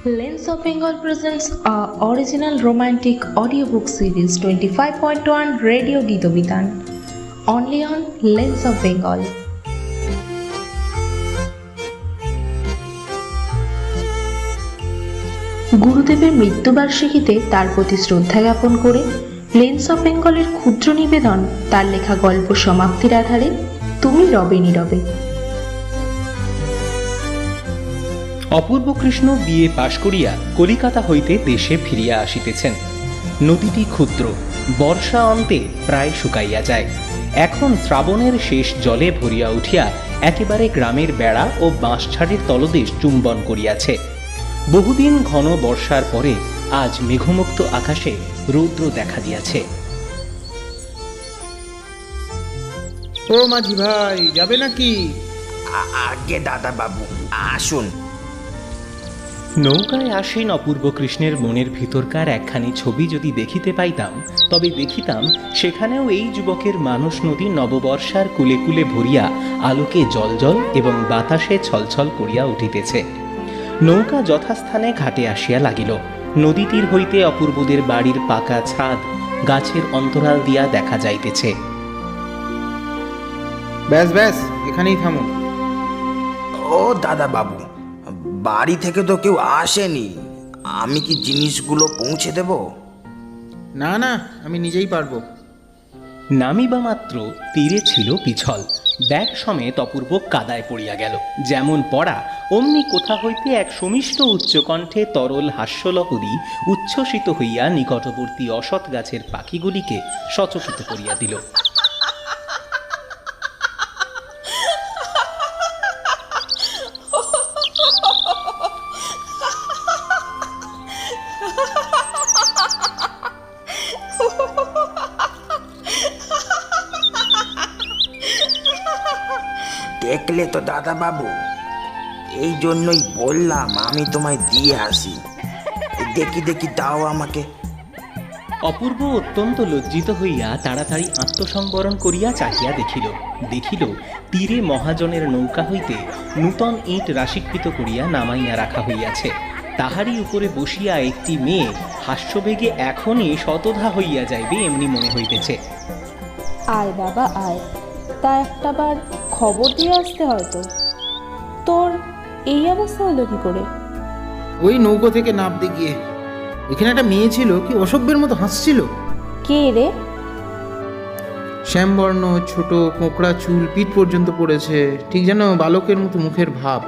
Lens of Bengal presents a original romantic audiobook series 25.1 Radio Gitobitan only on Lens of Bengal. গুরুদেবের মৃত্যুবার্ষিকীতে তার প্রতি শ্রদ্ধা জ্ঞাপন করে লেন্স অফ বেঙ্গলের ক্ষুদ্র নিবেদন তার লেখা গল্প সমাপ্তির আধারে তুমি রবে নীরবে। অপূর্ব কৃষ্ণ বিএ পাশ করিয়া কলিকাতা হইতে দেশে ফিরিয়া আসিতেছেন। নদীটি ক্ষুদ্র, বর্ষা অন্তে প্রায় শুকাইয়া যায়। এখন শ্রাবণের শেষ জলে ভরিয়া উঠিয়া একেবারে গ্রামের বেড়া ও বাঁশঝাড়ের তলদেশ চুম্বন করিয়াছে। বহুদিন ঘন বর্ষার পরে আজ মেঘমুক্ত আকাশে রৌদ্র দেখা দিয়াছে। ও মাঝি ভাই, যাবে নাকি? আগে দাদা বাবু আসুন। নৌকায় আসেন অপূর্ব কৃষ্ণের মনের ভিতরকার একখানি ছবি যদি দেখিতে পাইতাম, তবে দেখিতাম সেখানেও এই যুবকের মানস নদী নববর্ষার কুলে কুলে ভরিয়া আলোকে জলজল এবং বাতাসে ছলছল করিয়া উঠিতেছে। নৌকা যথাস্থানে ঘাটে আসিয়া লাগিল। নদী তীর হইতে অপূর্বদের বাড়ির পাকা ছাদ গাছের অন্তরাল দিয়া দেখা যাইতেছে। ব্যাস ব্যাস, এখানেই থামো। ও দাদা বাবু, বাড়ি থেকে তো কেউ আসেনি, আমি কি জিনিসগুলো পৌঁছে দেব? না না, আমি নিজেই পারবো। নামিবা মাত্র তীরে ছিল পিছল। ব্যাগ সমেত অপূর্ব কাদায় পড়িয়া গেল। যেমন পড়া অমনি কোথা হইতে এক সুমিষ্ট উচ্চকণ্ঠে তরল হাস্যলহরী উচ্ছ্বসিত হইয়া নিকটবর্তী অসৎ গাছের পাখিগুলিকে সচকিত করিয়া দিল। দেখলে তো দাদা বাবু, এই জন্যই বললাম আমি তোমায় দিয়ে আসি। দেখি দেখি দাও আমাকে। অপূর্ব অত্যন্ত লজ্জিত হইয়া তাড়াতাড়ি আত্মসংবরণ করিয়া চাহিয়া দেখিল তীরে মহাজনের নৌকা হইতে নূতন ইট রাশিকৃত করিয়া নামাইয়া রাখা হইয়াছে। তাহারই উপরে বসিয়া একটি মেয়ে হাস্যবেগে এখনই শতধা হইয়া যাইবে এমনি মনে হইতেছে। আয় বাবা আয়, তা একটাবার খবর দিয়ে আসতে হয়তো। তোর এই অবস্থা হলো কি করে? ওই নৌকো থেকে নামতে গিয়ে এখানে একটা মেয়ে ছিল, কি অসভ্যের মতো হাসছিল। কে রে? শ্যামবর্ণ, ছোট কোঁকড়া চুল, পিঠ পর্যন্ত পড়েছে, ঠিক যেন বালকের মতো মুখের ভাব।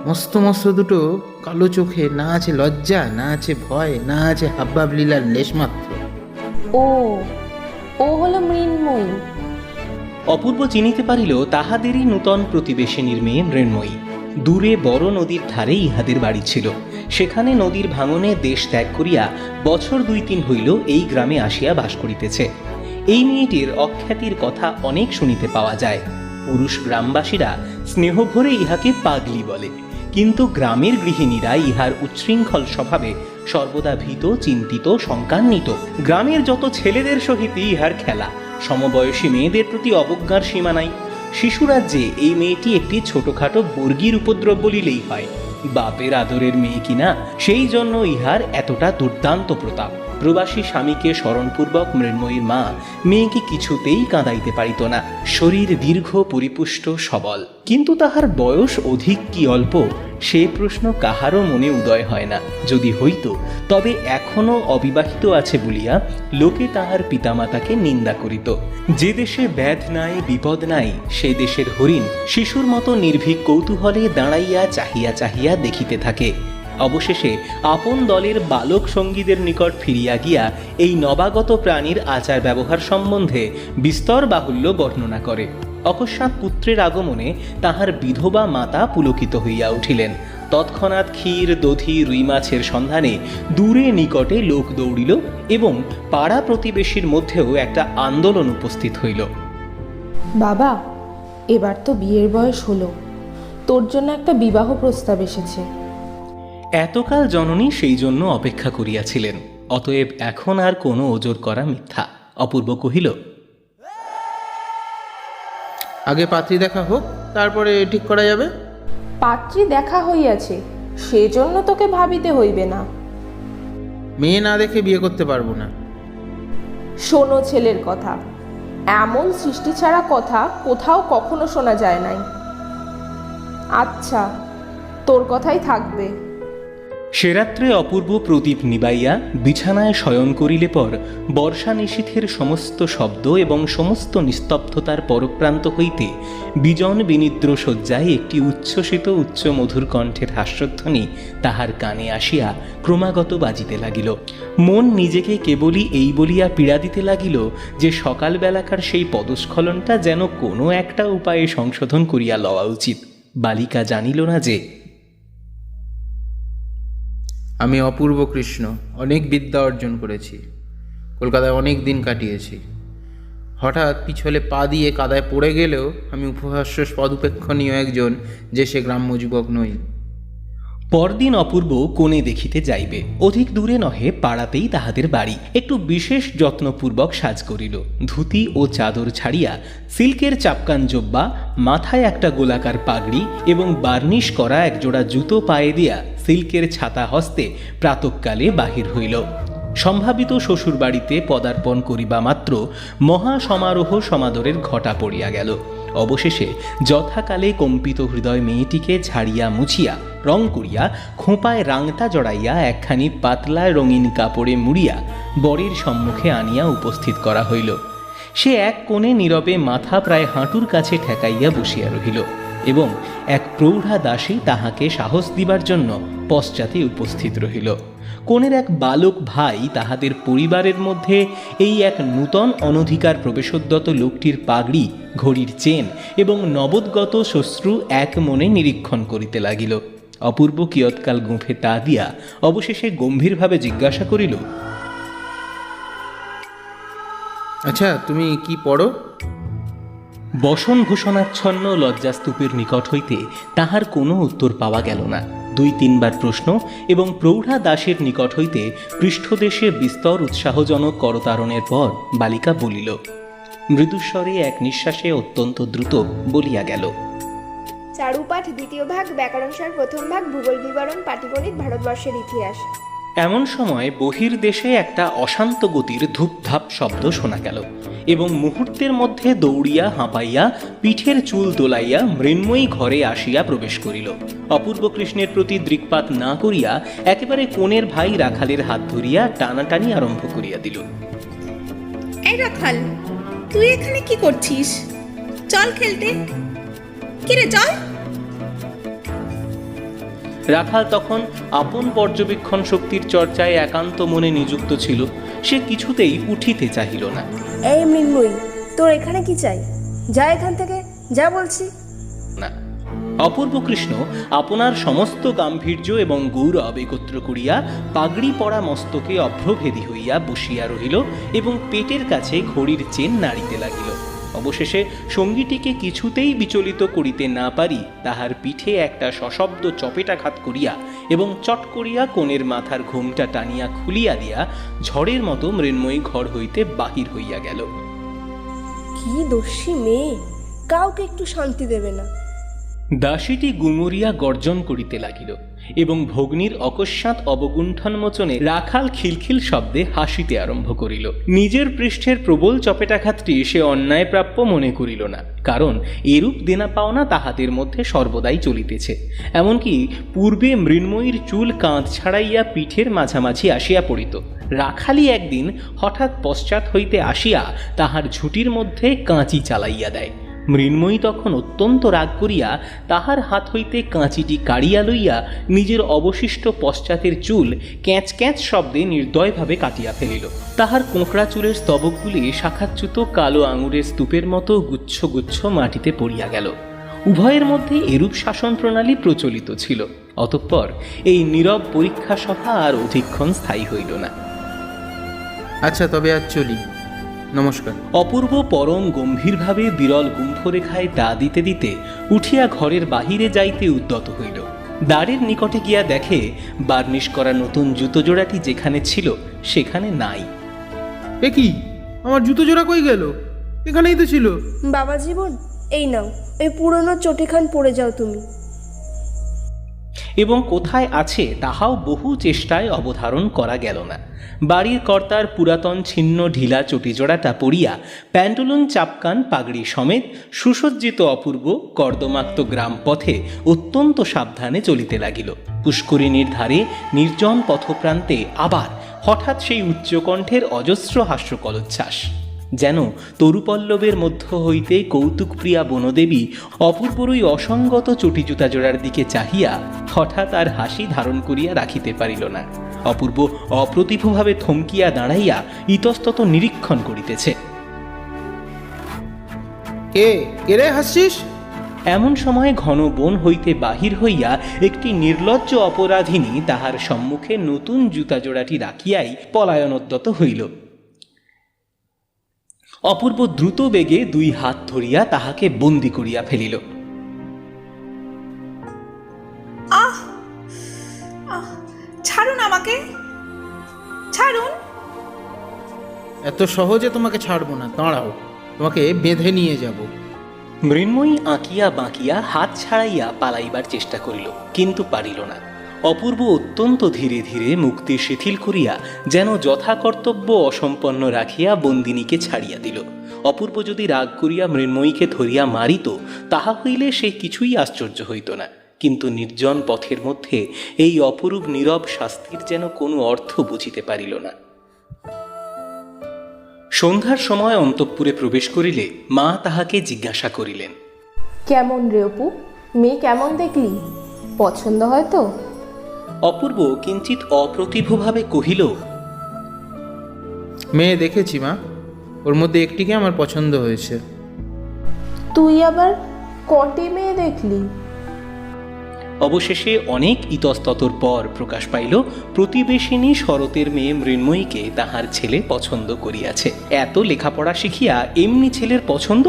মস্ত মস্ত দুটো কালো চোখে, না আছে লজ্জা, না আছে ভয়, না আছে হাবভাব লীলার লেশমাত্র। ও হলো মৃন্ময়ী। অপূর্ব চিনিতে পারিল তাহাদেরই নূতন প্রতিবেশিনীর মেয়ে মৃন্ময়ী। দূরে বড় নদীর ধারে ইহাদের বাড়ি ছিল। সেখানে নদীর ভাঙনে দেশ ত্যাগ করিয়া বছর 2-3 হইল এই গ্রামে আসিয়া বাস করিতেছে। এই মেয়েটির অখ্যাতির কথা অনেক শুনিতে পাওয়া যায়। পুরুষ গ্রামবাসীরা স্নেহভরে ইহাকে পাগলি বলে, কিন্তু গ্রামের গৃহিণীরা ইহার উচ্ছৃঙ্খল স্বভাবে সর্বদা ভীত, চিন্তিত, শঙ্কান্বিত। গ্রামের যত ছেলেদের সহিত ইহার খেলা, সমবয়সী মেয়েদের প্রতি অবজ্ঞার সীমা নাই। শিশুরাজ্যে এই মেয়েটি একটি ছোটখাটো বর্গীর উপদ্রব বলিলেই হয়। বাপের আদরের মেয়ে কিনা, সেই জন্য ইহার এতটা দুর্দান্ত প্রতাপ। প্রবাসী স্বামীকে স্মরণপূর্বক মৃন্ময়ীর মা মেয়েকে কিছুতেই কাঁদাইতে পারিত না। শরীর দীর্ঘ, পরিপুষ্ট, সবল, কিন্তু তাহার বয়স অধিক কি অল্প সে প্রশ্ন কাহারও মনে উদয় হয় না। যদি হইত তবে এখনো অবিবাহিত আছে বলিয়া লোকে তাহার পিতামাতাকে নিন্দা করিত। যে দেশে ব্যাধ নাই, বিপদ নাই, সে দেশের হরিণ শিশুর মতো নির্ভীক কৌতূহলে দাঁড়াইয়া চাহিয়া চাহিয়া দেখিতে থাকে। অবশেষে আপন দলের বালক সঙ্গীদের নিকট ফিরিয়া গিয়া এই নবাগত প্রাণীর আচার ব্যবহার সম্বন্ধে বিস্তর বাহুল্য বর্ণনা করে। অকস্মাৎ পুত্রের আগমনে তাহার বিধবা মাতা পুলকিত হইয়া উঠিলেন। তৎক্ষণাৎ ক্ষীর, দধি, রুই মাছের সন্ধানে দূরে নিকটে লোক দৌড়িল এবং পাড়া প্রতিবেশীর মধ্যেও একটা আন্দোলন উপস্থিত হইল। বাবা, এবার তো বিয়ের বয়স হলো, তোর জন্য একটা বিবাহ প্রস্তাব এসেছে। এতকাল জননী সেই জন্য অপেক্ষা করিয়াছিলেন, অতএব এখন আর কোনো ওজর করা মিথ্যা। অপূর্ব কহিল, আগে পাত্রী দেখা হোক, তারপরে ঠিক করা যাবে। পাত্রী দেখা হইয়াছে, সেজন্য তোকে ভাবিতে হইবে না। মেয়ে না দেখে বিয়ে করতে পারবো না। শোনো ছেলের কথা, এমন সৃষ্টি ছাড়া কথা কোথাও কখনো শোনা যায় নাই। আচ্ছা, তোর কথাই থাকবে। সে রাত্রে অপূর্ব প্রদীপ নিবাইয়া বিছানায় শয়ন করিলে পর বর্ষা নিশীথের সমস্ত শব্দ এবং সমস্ত নিস্তব্ধতার পরপ্রান্ত হইতে বিজন বিনিদ্র শয্যায় একটি উচ্ছ্বসিত উচ্চ মধুর কণ্ঠের হাস্যধ্বনি তাহার কানে আসিয়া ক্রমাগত বাজিতে লাগিল। মন নিজেকে কেবলই এই বলিয়া পীড়া দিতে লাগিল যে সকালবেলাকার সেই পদস্খলনটা যেন কোনো একটা উপায়ে সংশোধন করিয়া লওয়া উচিত। বালিকা জানিল না যে আমি অপূর্ব কৃষ্ণ অনেক বিদ্যা অর্জন করেছি, কলকাতায় অনেক দিন কাটিয়েছি। হঠাৎ পিছলে পা দিয়ে কাদায় পড়ে গেলেও আমি উপহাস্যস্পদ উপেক্ষণীয় একজন, যে সে গ্রাম্য যুবক নই। পরদিন অপূর্ব কোণে দেখিতে যাইবে। অধিক দূরে নহে, পাড়াতেই তাহাদের বাড়ি। একটু বিশেষ যত্নপূর্বক সাজ করিল। ধুতি ও চাদর ছাড়িয়া সিল্কের চাপকান জোব্বা, মাথায় একটা গোলাকার পাগড়ি এবং বার্নিশ করা একজোড়া জুতো পায়ে দিয়া সিল্কের ছাতা হস্তে প্রাতঃকালে বাহির হইল। সম্ভাবিত শ্বশুর বাড়িতে পদার্পণ করিবা মাত্র মহা সমারোহ সমাদরের ঘটা পড়িয়া গেল। অবশেষে যথাকালে কম্পিত হৃদয় মেয়েটিকে ঝাড়িয়া মুছিয়া রং করিয়া খোঁপায় রাংতা জড়াইয়া একখানি পাতলা রঙিন কাপড়ে মুড়িয়া বরের সম্মুখে আনিয়া উপস্থিত করা হইল। সে এক কোণে নীরবে মাথা প্রায় হাঁটুর কাছে ঠেকাইয়া বসিয়া রহিল এবং এক প্রৌঢ়া দাসী তাহাকে সাহস দিবার জন্য পশ্চাতে উপস্থিত রহিল। কোণের এক বালক ভাই তাহাদের পরিবারের মধ্যে এই এক নূতন অনধিকার প্রবেশোদ্যত লোকটির পাগড়ি, ঘড়ির চেন এবং নবোদ্গত শ্বশ্রু এক মনে নিরীক্ষণ করিতে লাগিল। অপূর্ব কিয়ৎকাল গুঁফে তা দিয়া অবশেষে গম্ভীরভাবে জিজ্ঞাসা করিল, আচ্ছা, তুমি কি পড়ো? বসন ভূষণাচ্ছন্ন লজ্জাস্তূপের নিকট হইতে তাহার কোনো উত্তর পাওয়া গেল না। ২-৩ বার প্রশ্ন এবং প্রৌঢ়া দাসের নিকট হইতে পৃষ্ঠদেশে বিস্তর উৎসাহজনক করতারণের পর বালিকা বলিল, মৃদুস্বরে এক নিঃশ্বাসে অত্যন্ত দ্রুত বলিয়া গেল, চারুপাঠ দ্বিতীয় ভাগ, ব্যাকরণসার প্রথম ভাগ, ভূগোল বিবরণ, পাটিগণিত, ভারতবর্ষের ইতিহাস। এমন সময় বহির্দেশে একটা অশান্ত গতির ধূপধাপ শব্দ শোনা গেল এবং মুহূর্তের মধ্যে দৌড়িয়া হাঁপাইয়া পিঠের চুল দোলাইয়া মৃন্ময়ী ঘরে আসিয়া প্রবেশ করিল। অপূর্ব কৃষ্ণের প্রতি দৃকপাত না করিয়া একেবারে কোণের ভাই রাখালের হাত ধরিয়া টানাটানি আরম্ভ করিয়া দিল। এই রাখাল, তুই এখানে কি করছিস? চল খেলতে। কিরে চল। রাখাল তখন আপন পর্যবেক্ষণ শক্তির চর্চায় একান্ত মনে নিযুক্ত ছিল। সে কিছুতেই উঠিতে চাহিল না। এই মৃন্ময়ী, তোর এখানে কি চাই? যা এখান থেকে, যা বলছি। না, অপূর্ব কৃষ্ণ আপনার সমস্ত গাম্ভীর্য এবং গৌরব একত্র করিয়া পাগড়ি পরা মস্তকে অভ্রভেদী হইয়া বসিয়া রহিল এবং পেটের কাছে ঘড়ির চেন নাড়িতে লাগিল। অবশেষে সঙ্গীটিকে কিছুতেই বিচলিত করিতে না পারি তাহার পিঠে একটা সশব্দ চপেটাঘাত করিয়া এবং চট করিয়া কোণের মাথার ঘুমটা টানিয়া খুলিয়া দিয়া ঝড়ের মতো মৃন্ময়ী ঘর হইতে বাহির হইয়া গেল। কি দস্যি মেয়ে, কাউকে একটু শান্তি দেবে না। দাসীটি গুমরিয়া গর্জন করিতে লাগিল এবং ভগ্নীর অকস্মাৎ অবগুণ্ঠন মোচনে রাখাল খিলখিল শব্দে হাসিতে আরম্ভ করিল। নিজের পৃষ্ঠের প্রবল চপেটাঘাতটি সে অন্যায় প্রাপ্য মনে করিল না, কারণ এরূপ দেনা পাওনা তাহাদের মধ্যে সর্বদাই চলিতেছে। এমনকি পূর্বে মৃন্ময়ীর চুল কাঁধ ছাড়াইয়া পিঠের মাঝামাঝি আসিয়া পড়িত। রাখালই একদিন হঠাৎ পশ্চাৎ হইতে আসিয়া তাহার ঝুঁটির মধ্যে কাঁচি চালাইয়া দেয়। মৃন্ময়ী তখন অত্যন্ত রাগ করিয়া তাহার হাত হইতে কাঁচিটি কাড়িয়া লইয়া নিজের অবশিষ্ট পশ্চাতের চুল ক্যাঁচ ক্যাঁচ শব্দে নির্দয়ভাবে কাটিয়া ফেলিল। তাহার কোঁকড়া চুলের স্তবকগুলি শাখাচ্যুত কালো আঙুরের স্তূপের মতো গুচ্ছ গুচ্ছ মাটিতে পড়িয়া গেল। উভয়ের মধ্যে এরূপ শাসন প্রণালী প্রচলিত ছিল। অতঃপর এই নীরব পরীক্ষা সভা আর অধিকক্ষণ স্থায়ী হইল না। আচ্ছা, তবে আজ চলি, নমস্কার। অপূর্ব পরম গম্ভীরভাবে বিরল গুম্ফরেখায় দা দিতে দিতে উঠিয়া ঘরের বাহিরে যাইতে উদ্যত হইল। দ্বারের নিকটে গিয়া দেখে বার্নিশ করা নতুন জুতো জোড়াটি যেখানে ছিল সেখানে নাই। এ কি, আমার জুতো জোড়া কই গেল? এখানেই তো ছিল। বাবা জীবন, এই নাও, এই পুরনো চটিখান পরে যাও তুমি। এবং কোথায় আছে তাহাও বহু চেষ্টায় অবধারণ করা গেল না। বাড়ির কর্তার পুরাতন ছিন্ন ঢিলা চটিজোড়াটা পরিয়া প্যান্টুলুন চাপকান পাগড়ি সমেত সুসজ্জিত অপূর্ব কর্দমাক্ত গ্রাম পথে অত্যন্ত সাবধানে চলিতে লাগিল। পুষ্করিণীর ধারে নির্জন পথপ্রান্তে আবার হঠাৎ সেই উচ্চকণ্ঠের অজস্র হাস্যকলোচ্ছ্বাস, যেন তরুপল্লবের মধ্য হইতে কৌতুকপ্রিয়া বনদেবী অপূর্বরই অসঙ্গত চটিজুতা জোড়ার দিকে চাহিয়া হঠাৎ আর হাসি ধারণ করিয়া রাখিতে পারিল না। অপূর্ব অপ্রতিভভাবে থমকিয়া দাঁড়াইয়া ইতস্তত নিরীক্ষণ করিতেছে। কে রে হাসছিস? এমন সময় ঘন বন হইতে বাহির হইয়া একটি নির্লজ্জ অপরাধিনী তাহার সম্মুখে নতুন জুতা জোড়াটি রাখিয়াই পলায়নোদ্যত হইল। অপূর্ব দ্রুত বেগে দুই হাত ধরিয়া তাহাকে বন্দী করিয়া ফেলিল। আহ আহ ছাড়ুন আমাকে, ছাড়ুন। এত সহজে তোমাকে ছাড়বো না, দাঁড়াও, তোমাকে বেঁধে নিয়ে যাব। মৃন্ময়ী আঁকিয়া বাঁকিয়া হাত ছাড়াইয়া পালাইবার চেষ্টা করিল, কিন্তু পারিল না। অপূর্ব অত্যন্ত ধীরে ধীরে মুক্তি শিথিল করিয়া যেন যথাকর্তব্য অসম্পন্ন রাখিয়া বন্দিনীকে ছাড়িয়া দিল। অপূর্ব যদি রাগ করিয়া মৃন্ময়ীকে ধরিয়া মারিত, তাহা হইলে সে কিছুই আশ্চর্য হইত না, কিন্তু নির্জন পথের মধ্যে এই অপরূপ নীরব শাস্তির যেন কোনো অর্থ বুঝিতে পারিল না। সন্ধ্যার সময় অন্তঃপুরে প্রবেশ করিলে মা তাহাকে জিজ্ঞাসা করিলেন, কেমন রে অপু, মেয়ে কেমন দেখলি? পছন্দ হয় তো? অপূর্ব কিঞ্চিত অপ্রতিভভাবে কহিল, মেয়ে দেখেছি মা, ওর মধ্যে একটিকে আমার পছন্দ হয়েছে। তুই আবার কটি মেয়ে দেখলি? অবশেষে অনেক ইতস্ততর পর প্রকাশ পাইল প্রতিবেশিনী শরতের মেয়ে মৃন্ময়ীকে তাহার ছেলে পছন্দ করিয়াছে। এত লেখাপড়া শিখিয়া এমনি ছেলের পছন্দ?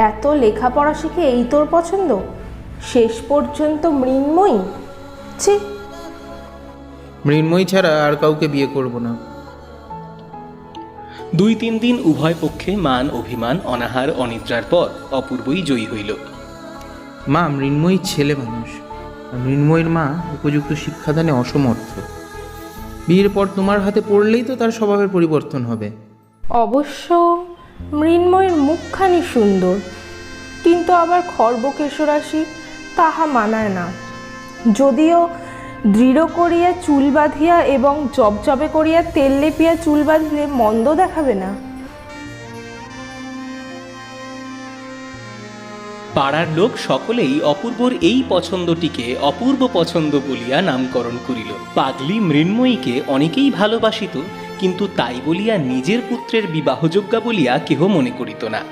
এত লেখাপড়া শিখে এই তোর পছন্দ? শেষ পর্যন্ত মৃন্ময়ী? ছি! মৃন্ময়ী ছাড়া আর কাউকে বিয়ে করব না। 2-3 দিন উভয় পক্ষে মান অভিমান অনাহার অনিদ্রার পর অপূর্বই জয়ী হইল। মা, মৃন্ময়ী ছেলে মানুষ, আর মৃন্ময়ীর মা উপযুক্ত শিক্ষাদানে অসমর্থ। বিয়ের পর তোমার হাতে পড়লেই তো তার স্বভাবের পরিবর্তন হবে। অবশ্য মৃন্ময়ের মুখখানি সুন্দর, কিন্তু আবার খর্বকেশরাশি, তাহা মানায় না। যদিও দৃঢ় করিয়া চুল বাঁধিয়া এবং জবজবে করিয়া তেল লেপিয়া চুল বাঁধিলে মন্দ দেখাবে না। পাড়ার লোক সকলেই অপূর্বর এই পছন্দটিকে অপূর্ব পছন্দ বলিয়া নামকরণ করিল। পাগলি মৃন্ময়ীকে অনেকেই ভালোবাসিত, কিন্তু তাই বলিয়া নিজের পুত্রের বিবাহযোগ্যা বলিয়া কেহ মনে করিত না।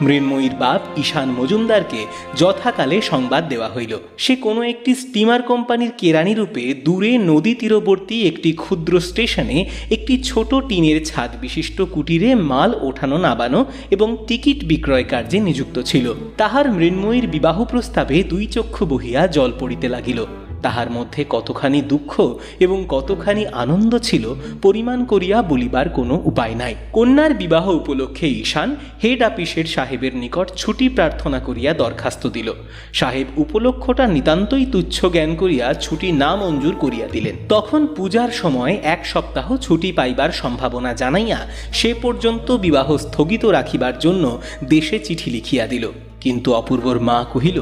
মৃন্ময়ীর বাপ ঈশান মজুমদারকে যথাকালে সংবাদ দেওয়া হইল। সে কোনো একটি স্টিমার কোম্পানির কেরানি রূপে দূরে নদী তীরবর্তী একটি ক্ষুদ্র স্টেশনে একটি ছোট টিনের ছাদ বিশিষ্ট কুটিরে মাল ওঠানো নামানো এবং টিকিট বিক্রয় কার্যে নিযুক্ত ছিল। তাহার মৃন্ময়ীর বিবাহ প্রস্তাবে 2 চক্ষু বহিয়া জল পড়িতে লাগিল। তাহার মধ্যে কতখানি দুঃখ এবং কতখানি আনন্দ ছিল পরিমাণ করিয়া বলিবার কোনো উপায় নাই। কন্যার বিবাহ উপলক্ষে ঈশান হেড আপিসের সাহেবের নিকট ছুটি প্রার্থনা করিয়া দরখাস্ত দিল। সাহেব উপলক্ষটা নিতান্তই তুচ্ছ জ্ঞান করিয়া ছুটি না মঞ্জুর করিয়া দিলেন। তখন পূজার সময় 1 সপ্তাহ ছুটি পাইবার সম্ভাবনা জানাইয়া সে পর্যন্ত বিবাহ স্থগিত রাখিবার জন্য দেশে চিঠি লিখিয়া দিল। কিন্তু অপূর্বর মা কহিল,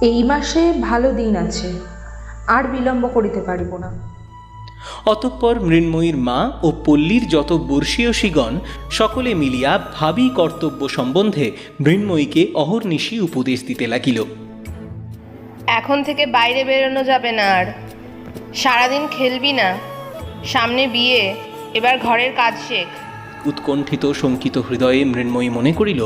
এই মাসে ভালো দিন আছে, আর বিলম্ব করিতে পারিব না। অতঃপর মৃন্ময়ীর মা ও পল্লীর যত বর্ষীয়সীগণ সকলে মিলিয়া ভাবী কর্তব্য সম্বন্ধে মৃন্ময়ীকে অহর্নিশি উপদেশ দিতে লাগিল। এখন থেকে বাইরে বেরোনো যাবে না, আর সারাদিন খেলবি না, সামনে বিয়ে, এবার ঘরের কাজ শেখ। উৎকণ্ঠিত শঙ্কিত হৃদয়ে মৃন্ময়ী মনে করিল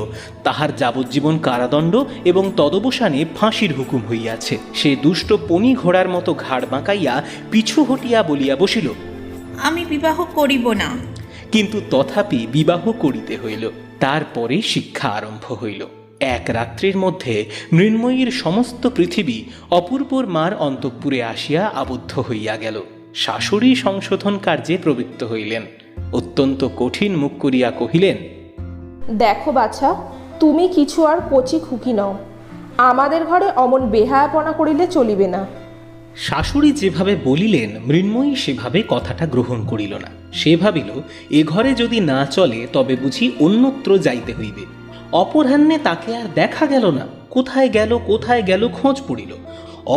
তাহার যাবজ্জীবন কারাদণ্ড এবং তদবসানে ফাঁসির হুকুম হইয়াছে। সে দুষ্ট পনি ঘোড়ার মতো ঘাড় বাঁকাইয়া পিছু হটিয়া বলিয়া বসিল, আমি বিবাহ করিব না। কিন্তু তথাপি বিবাহ করিতে হইল। তারপরে শিক্ষা আরম্ভ হইল। 1 রাত্রির মধ্যে মৃন্ময়ীর সমস্ত পৃথিবী অপূর্বর মার অন্তঃপুরে আসিয়া আবদ্ধ হইয়া গেল। শাশুড়ি সংশোধন কার্যে প্রবৃত্ত হইলেন। অত্যন্ত কঠিন মুখ করিয়া কহিলেন, দেখো বাছা, তুমি কিছু আর কচি খুকি নও। আমাদের ঘরে অমন বেহায়াপনা করিলে চলিবে না। শাশুড়ি যেভাবে বলিলেন মৃন্ময়ী সেভাবে কথাটা গ্রহণ করিল না। সে ভাবিল এ ঘরে যদি না চলে তবে বুঝি অন্যত্র যাইতে হইবে। অপরাহ্নে তাকে আর দেখা গেল না। কোথায় গেল খোঁজ পড়িল।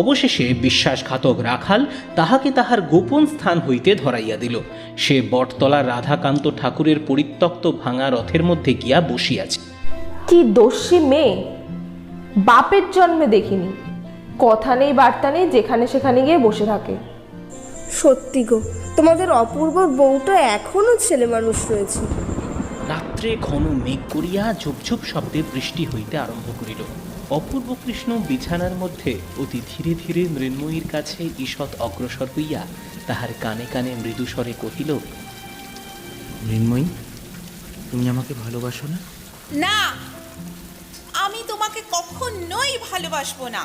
অবশেষে বিশ্বাসঘাতক রাখাল তাহাকে তাহার গোপন স্থান হইতে ধরাইয়া দিল। সে বটতলা রাধাকান্ত ঠাকুরের পরিত্যক্ত ভাঙা রথের মধ্যে গিয়া বসিয়াছে। কি দস্যি মেয়ে, বাপের জন্মে দেখিনি। কথা নেই বার্তা নেই, যেখানে সেখানে গিয়ে বসে থাকে। সত্যি গো, তোমাদের অপূর্বর বউটা এখনো ছেলে মানুষ রয়েছে। রাত্রে ঘন মেঘ করিয়া ঝুপঝুপ শব্দে বৃষ্টি হইতে আরম্ভ করিল। অপূর্ব কৃষ্ণ বিছানার মধ্যে অতি ধীরে ধীরে মৃন্ময়ীর কাছে ঈষৎ অগ্রসর হইয়া তাহার কানে কানে মৃদুস্বরে কহিল, মৃন্ময়ী, তুমি আমাকে ভালোবাসো না? না, আমি তোমাকে কখনোই ভালোবাসবো না।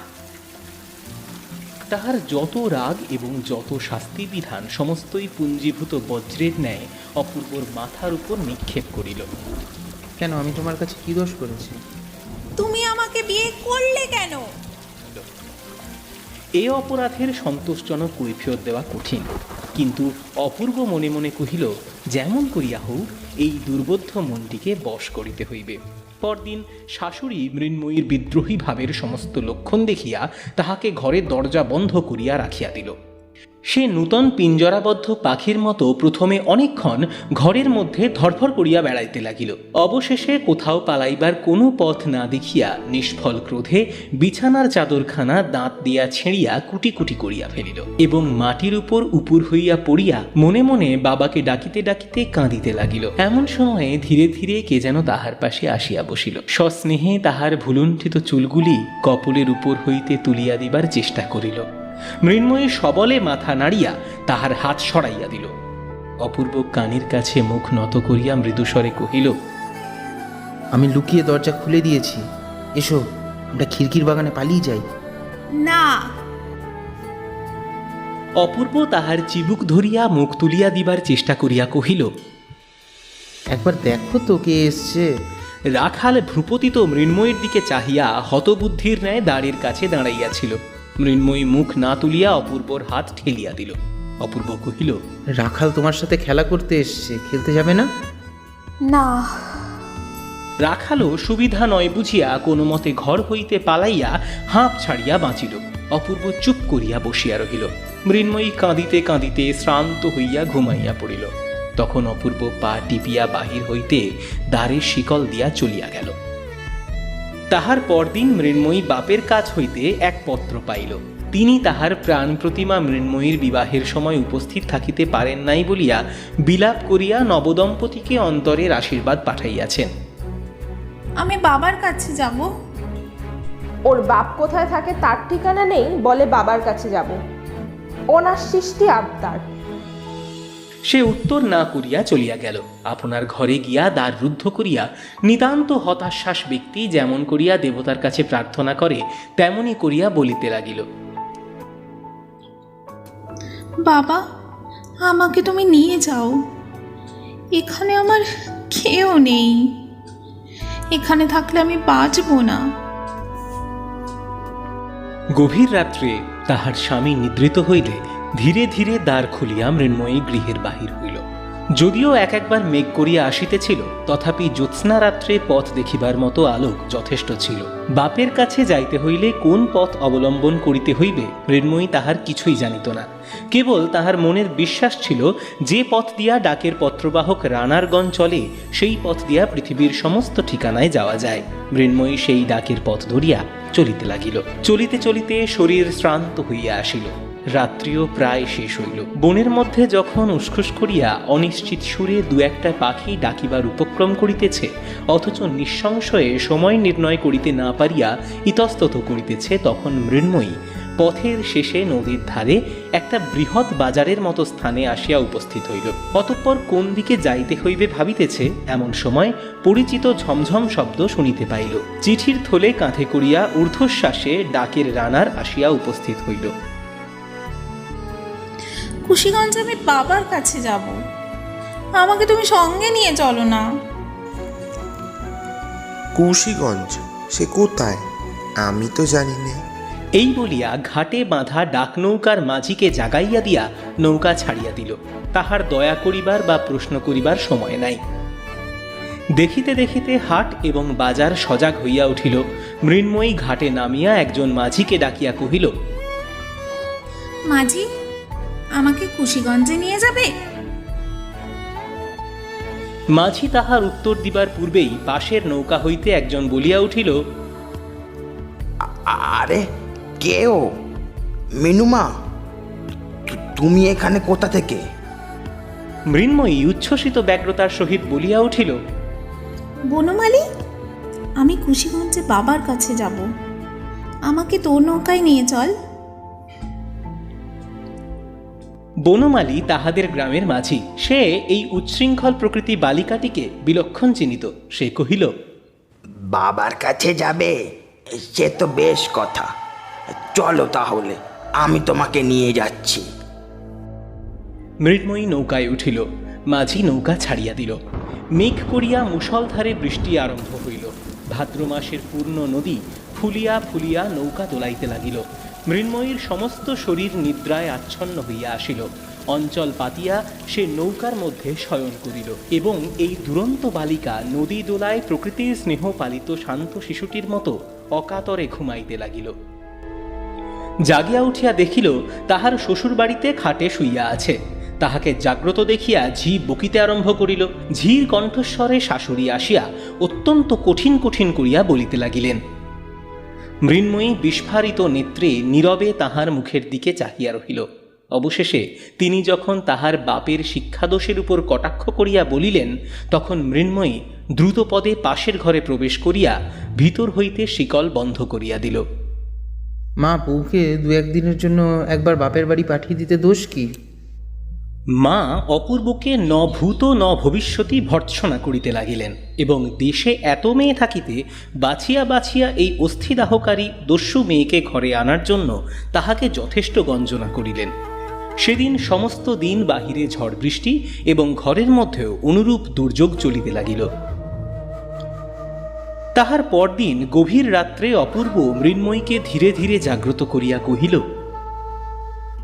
তাহার যত রাগ এবং যত শাস্তি বিধান সমস্তই পুঞ্জীভূত বজ্রের ন্যায় অপূর্বর মাথার উপর নিক্ষেপ করিল। কেন, আমি তোমার কাছে কি দোষ করেছি? তুমি আমাকে বিয়ে করলে কেন? এ অপরাধের সন্তোষজনক কৈফিয়ত দেওয়া কঠিন, কিন্তু অপূর্ব মনে মনে কহিল, যেমন করিয়া হোক এই দুর্বোধ্য মনটিকে বশ করিতে হইবে। পরদিন শাশুড়ি মৃন্ময়ীর বিদ্রোহী ভাবের সমস্ত লক্ষণ দেখিয়া তাহাকে ঘরে দরজা বন্ধ করিয়া রাখিয়া দিল। সে নূতন পিঞ্জরাবদ্ধ পাখির মতো প্রথমে অনেকক্ষণ ঘরের মধ্যে ধরফর করিয়া বেড়াইতে লাগিল। অবশেষে কোথাও পালাইবার কোনো পথ না দেখিয়া নিষ্ফল ক্রোধে বিছানার চাদরখানা দাঁত দিয়া ছেড়িয়া কুটি কুটি করিয়া ফেলিল এবং মাটির উপর উপুর হইয়া পড়িয়া মনে মনে বাবাকে ডাকিতে ডাকিতে কাঁদিতে লাগিল। এমন সময়ে ধীরে ধীরে কে যেন তাহার পাশে আসিয়া বসিল। সস্নেহে তাহার ভুলুণ্ঠিত চুলগুলি কপলের উপর হইতে তুলিয়া দিবার চেষ্টা করিল। মৃন্ময়ী সবলে মাথা নাড়িয়া তাহার হাত সরাইয়া দিল। অপূর্ব কানের কাছে মুখ নত করিয়া মৃদুস্বরে কহিল, আমি লুকিয়ে দরজা খুলে দিয়েছি, এসো আমরা খিড়কির বাগানে পালিয়ে যাই। না। অপূর্ব তাহার চিবুক ধরিয়া মুখ তুলিয়া দিবার চেষ্টা করিয়া কহিল, একবার দেখো তো কে এসছে। রাখাল ভ্রুপতিত মৃন্ময়ীর দিকে চাহিয়া হতবুদ্ধির ন্যায় দাঁড়ির কাছে দাঁড়াইয়াছিল। মৃন্ময়ী মুখ না তুলিয়া অপূর্বর হাত ঠেলিয়া দিল। অপূর্ব কহিল, রাখাল তোমার সাথে খেলা করতে এসছে, খেলতে যাবে না? না। রাখালও সুবিধা নয় বুঝিয়া কোনো মতে ঘর হইতে পালাইয়া হাঁপ ছাড়িয়া বাঁচিল। অপূর্ব চুপ করিয়া বসিয়া রহিল। মৃন্ময়ী কাঁদিতে কাঁদিতে শ্রান্ত হইয়া ঘুমাইয়া পড়িল। তখন অপূর্ব পা টিপিয়া বাহির হইতে দ্বারের শিকল দিয়া চলিয়া গেল। তাহার পরদিন মৃন্ময়ী বাপের কাছ হইতে এক পত্র পাইল। তিনি তাহার প্রাণ প্রতিমা মৃন্ময়ীর বিবাহের সময় উপস্থিত থাকিতে পারেন নাই বলিয়া বিলাপ করিয়া নবদম্পতিকে অন্তরের আশীর্বাদ পাঠাইয়াছেন। আমি বাবার কাছে যাব। ওর বাপ কোথায় থাকে তার ঠিকানা নেই, বলে বাবার কাছে যাব। ওনার সৃষ্টি আবদার। সে উত্তর না করিয়া চলিয়া গেল। আপনার ঘরে গিয়া দ্বার রুদ্ধ করিয়া নিতান্ত হতাশ্বাস ব্যক্তি যেমন করিয়া দেবতার কাছে প্রার্থনা করে তেমনি করিয়া বলিতে লাগিল, বাবা, আমাকে তুমি নিয়ে যাও। এখানে আমার কেউ নেই। এখানে থাকলে আমি বাঁচবো না। গভীর রাত্রে তাহার স্বামী নিদ্রিত হইলে ধীরে ধীরে দ্বার খুলিয়া মৃন্ময়ী গৃহের বাহির হইল। যদিও একবার মেঘ করিয়া আসিতেছিল, তথাপি জ্যোৎস্না রাত্রে পথ দেখিবার মতো আলোক যথেষ্ট ছিল। বাপের কাছে যাইতে হইলে কোন পথ অবলম্বন করিতে হইবে মৃন্ময়ী তাহার কিছুই জানিত না। কেবল তাহার মনের বিশ্বাস ছিল যে পথ দিয়া ডাকের পত্রবাহক রানারগণ চলে সেই পথ দিয়া পৃথিবীর সমস্ত ঠিকানায় যাওয়া যায়। মৃন্ময়ী সেই ডাকের পথ ধরিয়া চলিতে লাগিল। চলিতে চলিতে শরীর শ্রান্ত হইয়া আসিল। রাত্রিও প্রায় শেষ হইল। বনের মধ্যে যখন উসখুস করিয়া অনিশ্চিত সুরে দু একটা পাখি ডাকিবার উপক্রম করিতেছে, অথচ নিঃসংশয়ে সময় নির্ণয় করিতে না পারিয়া ইতস্তত করিতেছে, তখন মৃন্ময়ী পথের শেষে নদীর ধারে একটা বৃহৎ বাজারের মতো স্থানে আসিয়া উপস্থিত হইল। অতঃপর কোন দিকে যাইতে হইবে ভাবিতেছে, এমন সময় পরিচিত ঝমঝম শব্দ শুনিতে পাইল। চিঠির থলে কাঁধে করিয়া ঊর্ধ্বশ্বাসে ডাকের রানার আসিয়া উপস্থিত হইল। কুশিগঞ্জে আমি বাবার কাছে যাব। আমাকে তুমি সঙ্গে নিয়ে চলো না। কুশিগঞ্জ? সে কোথায়? আমি তো জানি না। এই বলিয়া ঘাটে বাঁধা ডাকনৌকার মাঝিকে জাগাইয়া দিয়া নৌকা ছাড়িয়া দিল। তাহার দয়া করিবার বা প্রশ্ন করিবার সময় নাই। দেখিতে দেখিতে হাট এবং বাজার সজাগ হইয়া উঠিল। মৃন্ময়ী ঘাটে নামিয়া একজন মাঝিকে ডাকিয়া কহিল, মাঝি, আমাকে কুশিগঞ্জে নিয়ে যাবে? মাঝি তাহার উত্তর দিবার পূর্বেই পাশের নৌকা হইতে একজন বলিয়া উঠিল, আরে কেও মিনুমা, তুমি এখানে কোথা থেকে? মৃন্ময়ী উচ্ছ্বসিত ব্যগ্রতার সহিত বলিয়া উঠিল, বনমালী, আমি কুশিগঞ্জে বাবার কাছে যাব, আমাকে তোর নৌকায় নিয়ে চল। বনমালী তাহাদের গ্রামের মাঝি। সে এই উচ্ছৃঙ্খল প্রকৃতি বালিকাটিকে বিলক্ষণ চিনিত। সে কহিল, বাবার কাছে যাবে? সে তো বেশ কথা, চলো তাহলে, আমি তোমাকে নিয়ে যাচ্ছি। মৃন্ময়ী নৌকায় উঠিল। মাঝি নৌকা ছাড়িয়া দিল। মেঘ করিয়া মুষলধারে বৃষ্টি আরম্ভ হইল। ভাদ্র মাসের পূর্ণ নদী ফুলিয়া ফুলিয়া নৌকা দোলাইতে লাগিল। মৃন্ময়ীর সমস্ত শরীর নিদ্রায় আচ্ছন্ন হইয়া আসিল। অঞ্চল পাতিয়া সে নৌকার মধ্যে শয়ন করিল এবং এই দুরন্ত বালিকা নদী দোলায় প্রকৃতির স্নেহ পালিত শান্ত শিশুটির মতো অকাতরে ঘুমাইতে লাগিল। জাগিয়া উঠিয়া দেখিল তাহার শ্বশুর বাড়িতে খাটে শুইয়া আছে। তাহাকে জাগ্রত দেখিয়া ঝি বকিতে আরম্ভ করিল। ঝির কণ্ঠস্বরে শাশুড়ি আসিয়া অত্যন্ত কঠিন কঠিন করিয়া বলিতে লাগিলেন। মৃন্ময়ী বিস্ফারিত নেত্রে নীরবে তাহার মুখের দিকে চাহিয়া রহিল। অবশেষে তিনি যখন তাহার বাপের শিক্ষাদোষের উপর কটাক্ষ করিয়া বলিলেন, তখন মৃন্ময়ী দ্রুতপদে পাশের ঘরে প্রবেশ করিয়া ভিতর হইতে শিকল বন্ধ করিয়া দিল। মা, বউকে 2-1 দিনের জন্য একবার বাপের বাড়ি পাঠিয়ে দিতে দোষ কি? মা অপূর্বকে ন ভূত ন ভবিষ্যতি ভর্ৎসনা করিতে লাগিলেন এবং দেশে এত মেয়ে থাকিতে বাছিয়া বাছিয়া এই অস্থিদাহকারী দস্যু মেয়েকে ঘরে আনার জন্য তাহাকে যথেষ্ট গঞ্জনা করিলেন। সেদিন সমস্ত দিন বাহিরে ঝড় বৃষ্টি এবং ঘরের মধ্যেও অনুরূপ দুর্যোগ চলিতে লাগিল। তাহার পরদিন গভীর রাত্রে অপূর্ব মৃন্ময়ীকে ধীরে ধীরে জাগ্রত করিয়া কহিল,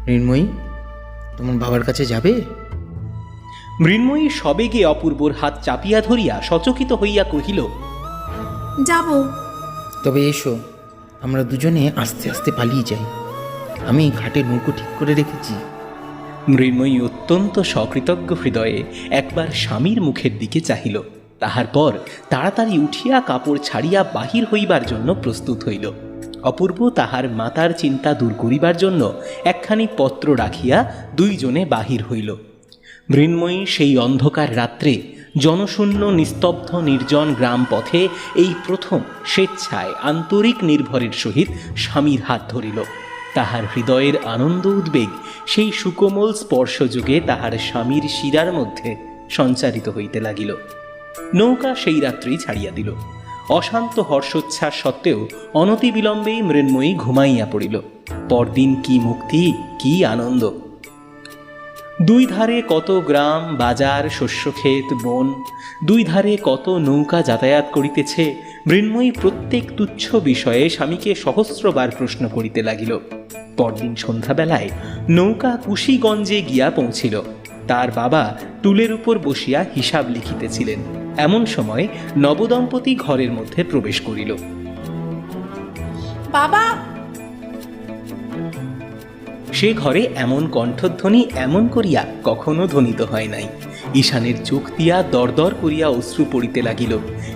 মৃন্ময়ী, তোমার বাবার কাছে যাবে? মৃন্ময়ী সবেগে অপূর্বর হাত চাপিয়া ধরিয়া সচকিত হইয়া কহিল, যাব। তবে এসো, আমরা দুজনে আস্তে আস্তে পালিয়ে যাই। আমি ঘাটে নৌকো ঠিক করে রেখেছি। মৃন্ময়ী অত্যন্ত সকৃতজ্ঞ হৃদয়ে একবার স্বামীর মুখের দিকে চাহিল। তাহার পর তাড়াতাড়ি উঠিয়া কাপড় ছাড়িয়া বাহির হইবার জন্য প্রস্তুত হইল। অপূর্ব তাহার মাতার চিন্তা দূর করিবার জন্য একখানি পত্র রাখিয়া দুইজনে বাহির হইল। মৃন্ময়ী সেই অন্ধকার রাত্রে জনশূন্য নিস্তব্ধ নির্জন গ্রাম পথে এই প্রথম স্বেচ্ছায় আন্তরিক নির্ভরের সহিত স্বামীর হাত ধরিল। তাহার হৃদয়ের আনন্দ উদ্বেগ সেই সুকোমল স্পর্শযোগে তাহার স্বামীর শিরার মধ্যে সঞ্চারিত হইতে লাগিল। নৌকা সেই রাত্রেই ছাড়িয়া দিল। অশান্ত হর্ষোচ্ছ্বাস সত্ত্বেও অনতিবিলম্বেই মৃন্ময়ী ঘুমাইয়া পড়িল। পরদিন কি মুক্তি, কি আনন্দ! দুই ধারে কত গ্রাম, বাজার, শস্যক্ষেত, বন, দুই ধারে কত নৌকা যাতায়াত করিতেছে। মৃন্ময়ী প্রত্যেক তুচ্ছ বিষয়ে স্বামীকে সহস্রবার প্রশ্ন করিতে লাগিল। পরদিন সন্ধ্যাবেলায় নৌকা কুশিগঞ্জে গিয়া পৌঁছিল। তার বাবা টুলের উপর বসিয়া হিসাব লিখিতেছিলেন। এমন সময় নবদম্পতি ঘরের মধ্যে প্রবেশ করিল। বাবা! সে ঘরে এমন কণ্ঠধ্বনি এমন করিয়া কখনো ধ্বনিত হয় নাই। ঈশানের চোখ দিয়া দরদর করিয়া অশ্রু পড়িতে লাগিল।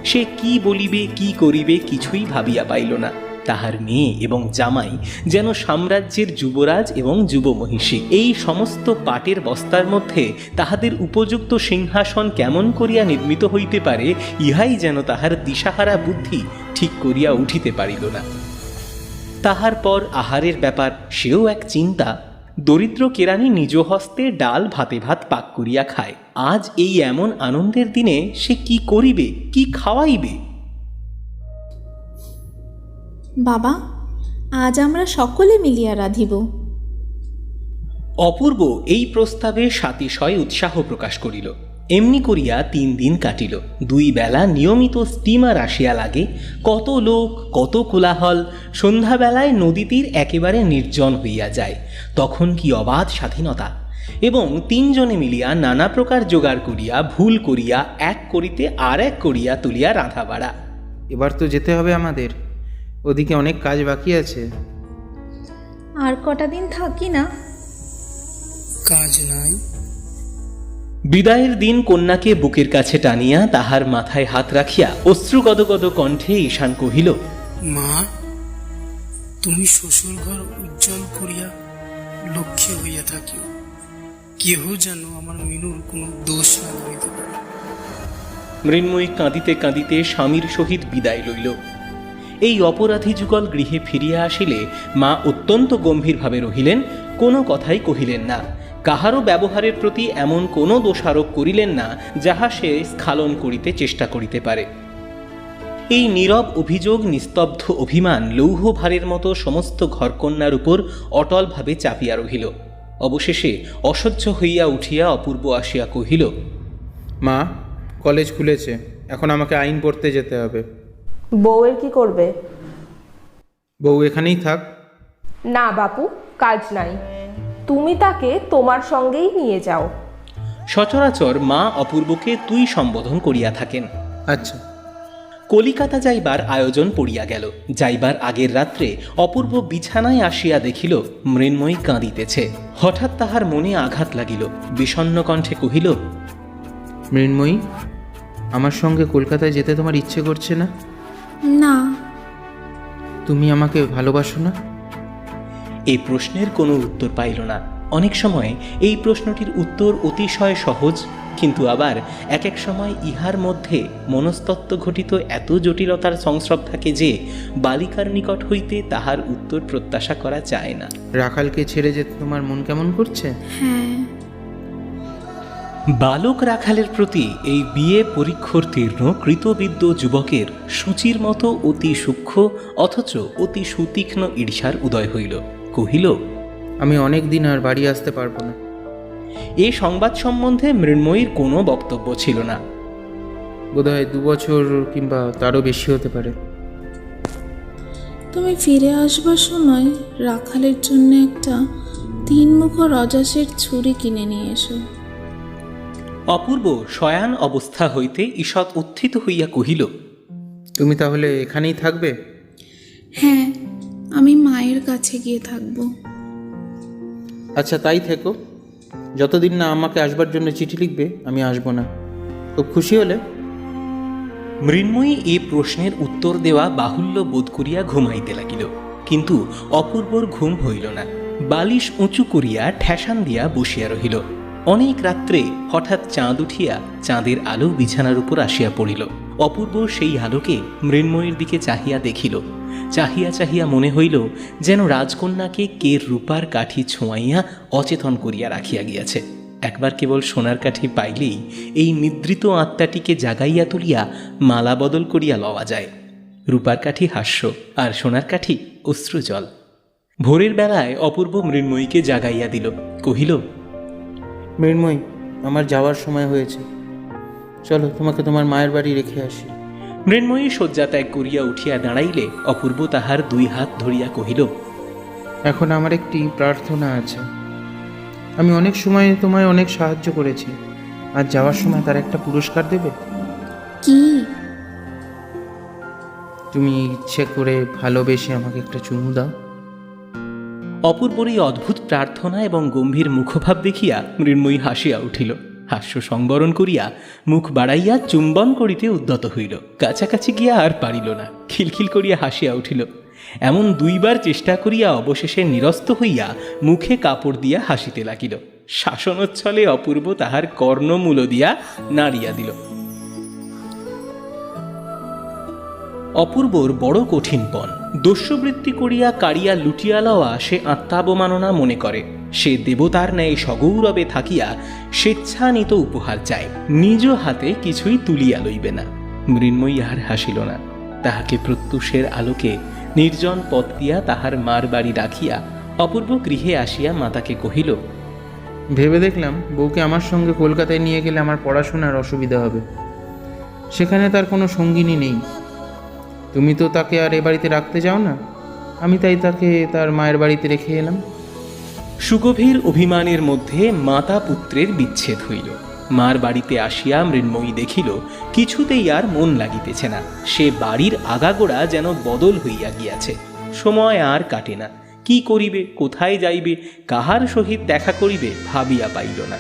সে কি বলিবে কি করিবে কিছুই ভাবিয়া পাইল না। তাহার মেয়ে এবং জামাই যেন সাম্রাজ্যের যুবরাজ এবং যুবমহিষী। এই সমস্ত পাটের বস্তার মধ্যে তাহাদের উপযুক্ত সিংহাসন কেমন করিয়া নির্মিত হইতে পারে, ইহাই যেন তাহার দিশাহারা বুদ্ধি ঠিক করিয়া উঠিতে পারিল না। তাহার পর আহারের ব্যাপার সেও এক চিন্তা। দরিদ্র কেরানি নিজ হস্তে ডাল ভাতে ভাত পাক করিয়া খায়। আজ এই এমন আনন্দের দিনে সে কি করিবে, কি খাওয়াইবে? বাবা, আজ আমরা সকলে মিলিয়া রাঁধিব। অপূর্ব এই প্রস্তাবে সাতিশয় উৎসাহ প্রকাশ করিল। এমনি করিয়া 3 দিন কাটিল। 2 বেলা নিয়মিত স্টিমার আসিয়া লাগে, কত লোক, কত কোলাহল। সন্ধ্যাবেলায় নদী তীর একেবারে নির্জন হইয়া যায়। তখন কি অবাধ স্বাধীনতা! এবং 3 জনে মিলিয়া নানা প্রকার জোগাড় করিয়া, ভুল করিয়া, এক করিতে আর এক করিয়া তুলিয়া রাঁধা বাড়া। এবার তো যেতে হবে আমাদের, ওদিকে অনেক কাজ বাকি আছে। আর কটা দিন থাকি না? কাজ নাই। বিদায়ের দিন কন্যাকে বুকের কাছে টানিয়া তাহার মাথায় হাত রাখিয়া অশ্রুগদগদ কণ্ঠে ঈশান কহিল, মা, তুমি শ্বশুর ঘর উজ্জ্বল করিয়া লক্ষ্যে হইয়া থাকিও। কেহ যেন আমার মিনুর কোনো দোষ না ধরিতে পারে। মৃন্ময়ী কাঁদিতে কাঁদিতে স্বামীর সহিত বিদায় লইল। এই অপরাধী যুগল গৃহে ফিরিয়া আসিলে মা অত্যন্ত গম্ভীরভাবে রহিলেন, কোনো কথাই কহিলেন না। কাহারও ব্যবহারের প্রতি এমন কোনো দোষারোপ করিলেন না যাহা সে স্খালন করিতে চেষ্টা করিতে পারে। এই নীরব অভিযোগ, নিস্তব্ধ অভিমান লৌহ ভারের মতো সমস্ত ঘরকন্যার উপর অটলভাবে চাপিয়া রহিল। অবশেষে অসহ্য হইয়া উঠিয়া অপূর্ব আসিয়া কহিল, মা, কলেজ খুলেছে, এখন আমাকে আইন পড়তে যেতে হবে। বউয়ের কি করবে? বউ এখানেই থাক। না বাপু, কাজ নাই, তুমি তাকে তোমার সঙ্গেই নিয়ে যাও। সচরাচর মা অপূর্বকে তুই সম্বোধন করিয়া থাকেন। আচ্ছা। কলিকাতা যাইবার আয়োজন পড়িয়া গেল। যাইবার আগের রাত্রে অপূর্ব বিছানায় আসিয়া দেখিল মৃন্ময়ী কাঁদিতেছে। হঠাৎ তাহার মনে আঘাত লাগিল। বিষণ্ণ কণ্ঠে কহিল, মৃন্ময়ী, আমার সঙ্গে কলকাতায় যেতে তোমার ইচ্ছে করছে না? না। তুমি আমাকে ভালোবাসো না? এই প্রশ্নের কোনো উত্তর পাইল না। অনেক সময় এই প্রশ্নটির উত্তর অতিশয় সহজ, কিন্তু আবার এক এক সময় ইহার মধ্যে মনস্তত্ত্ব ঘটিত এত জটিলতার সংস্রব থাকে যে বালিকার নিকট হইতে তাহার উত্তর প্রত্যাশা করা যায় না। রাখালকে ছেড়ে যেতে তোমার মন কেমন করছে? হ্যাঁ। বালক রাখালের প্রতি এই বিয়ে পরীক্ষোত্তীর্ণ কৃতবিদ্য যুবকের সূচির মতো অতি সূক্ষ্ম অথচ অতি সুতীক্ষ্ণ ঈর্ষার উদয় হইল। কহিল, আমি অনেক দিন আর বাড়ি আসতে পারবো না। এ সংবাদ সম্বন্ধে মৃন্ময়ীর কোনো বক্তব্য ছিল না। বোধহয় 2 বছর কিংবা তারও বেশি হতে পারে। তুমি ফিরে আসবার সময় রাখালের জন্য একটা 3 মুখ রজাসের ছুরি কিনে নিয়ে এসো। অপূর্ব শয়ান অবস্থা হইতে ঈষৎ উত্থিত হইয়া কহিল, তুমি তাহলে এখানেই থাকবে? হ্যাঁ, আমি মায়ের কাছে গিয়ে থাকবো। আচ্ছা, তাই থেকো। যতদিন না আমাকে আসবার জন্য চিঠি লিখবে আমি আসবো না। খুব খুশি হলে? মৃন্ময়ী এ প্রশ্নের উত্তর দেওয়া বাহুল্য বোধ করিয়া ঘুমাইতে লাগিল, কিন্তু অপূর্বর ঘুম হইল না। বালিশ উঁচু করিয়া ঠেসান দিয়া বসিয়া রহিল। অনেক রাত্রে হঠাৎ চাঁদ উঠিয়া চাঁদের আলো বিছানার উপর আসিয়া পড়িল। অপূর্ব সেই আলোকে মৃন্ময়ীর দিকে চাহিয়া দেখিল। চাহিয়া চাহিয়া মনে হইল যেন রাজকন্যাকে কে রূপার কাঠি ছোঁয়াইয়া অচেতন করিয়া রাখিয়া গিয়াছে। একবার কেবল সোনার কাঠি পাইলেই এই নিদ্রিত আত্মাটিকে জাগাইয়া তুলিয়া মালা বদল করিয়া লওয়া যায়। রূপার কাঠি হাস্য, আর সোনার কাঠি অশ্রুজল। ভোরের বেলায় অপূর্ব মৃন্ময়ীকে জাগাইয়া দিল। কহিল, মৃন্ময়ী, আমার যাওয়ার সময় হয়েছে, চলো তোমাকে তোমার মায়ের বাড়ি রেখে আসি। মৃন্ময়ী শয্যা ত্যাগ করিয়া উঠিয়া দাঁড়াইলে অপূর্ব তাহার 2 হাত ধরিয়া কহিল, এখন আমার একটি প্রার্থনা আছে। আমি অনেক সময় তোমায় অনেক সাহায্য করেছি, আর যাওয়ার সময় তার একটা পুরস্কার দেবে। কি? তুমি ইচ্ছে করে ভালোবেসে আমাকে একটা চুমু দাও। অপূর্বর এই অদ্ভুত প্রার্থনা এবং গম্ভীর মুখভাব দেখিয়া মৃন্ময়ী হাসিয়া উঠিল। হাস্য সংবরণ করিয়া মুখ বাড়াইয়া চুম্বন করিতে উদ্যত হইল। কাছাকাছি গিয়া আর পারিল না, খিলখিল করিয়া হাসিয়া উঠিল। এমন 2 বার চেষ্টা করিয়া অবশেষে নিরস্ত হইয়া মুখে কাপড় দিয়া হাসিতে লাগিল। শাসনোচ্ছলে অপূর্ব তাহার কর্ণমূল দিয়া নাড়িয়া দিল। অপূর্বর বড় কঠিন পণ। দস্যুবৃত্তি করিয়া কাড়িয়া লুটিয়া লওয়া সে আত্মাবমাননা মনে করে। সে দেবতার ন্যায় সগৌরবে থাকিয়া স্বেচ্ছানিত উপহার চায়, নিজ হাতে কিছুই তুলিয়া লইবে না। মৃন্ময়ী আর হাসিল না। তাহাকে প্রত্যুষের আলোকে নির্জন পথ দিয়া তাহার মার বাড়ি রাখিয়া অপূর্ব গৃহে আসিয়া মাতাকে কহিল, ভেবে দেখলাম বউকে আমার সঙ্গে কলকাতায় নিয়ে গেলে আমার পড়াশোনার অসুবিধা হবে। সেখানে তার কোনো সঙ্গিনী নেই। তুমি তো তাকে আর এ বাড়িতে রাখতে চাও না, আমি তাই তাকে তার মায়ের বাড়িতে রেখে এলাম। সুগভীর অভিমানের মধ্যে মাতা পুত্রের বিচ্ছেদ হইল। মার বাড়িতে আসিয়া মৃন্ময়ী দেখিল কিছুতেই আর মন লাগিতেছে না। সে বাড়ির আগাগোড়া যেন বদল হইয়া গিয়াছে। সময় আর কাটে না। কি করিবে, কোথায় যাইবে, কাহার সহিত দেখা করিবে ভাবিয়া পাইল না।